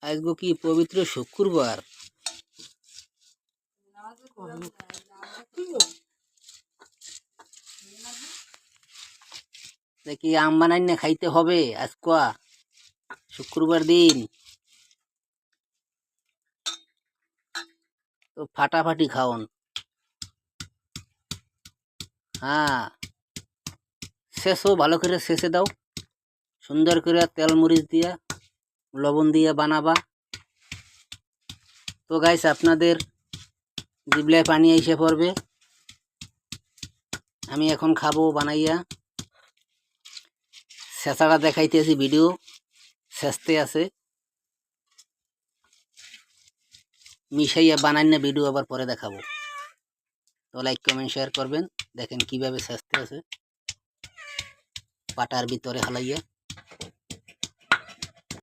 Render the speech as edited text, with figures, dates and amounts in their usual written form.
আজকে কি পবিত্র শুক্রবার। দেখি আম বানাই না খাইতে হবে আজকা শুক্রবার দিন। তো ফাটাফাটি খাওন। হ্যাঁ, শেষও ভালো করে শেষে দাও, সুন্দর করে তেল মরিচ দিয়া লবণ দিয়ে বানাবা। তো গাইস, আপনাদের জিবলায় পানি এসে পড়বে। আমি এখন খাবো বানাইয়া। শেষাটা দেখাইতেছি, ভিডিও শেষতে আছে, মিশাইয়া বানাই না ভিডিও আবার পরে দেখাবো। তো লাইক কমেন্ট শেয়ার করবেন। দেখেন কিভাবে শেষতে আছে পাটার ভিতরে হালাইয়া।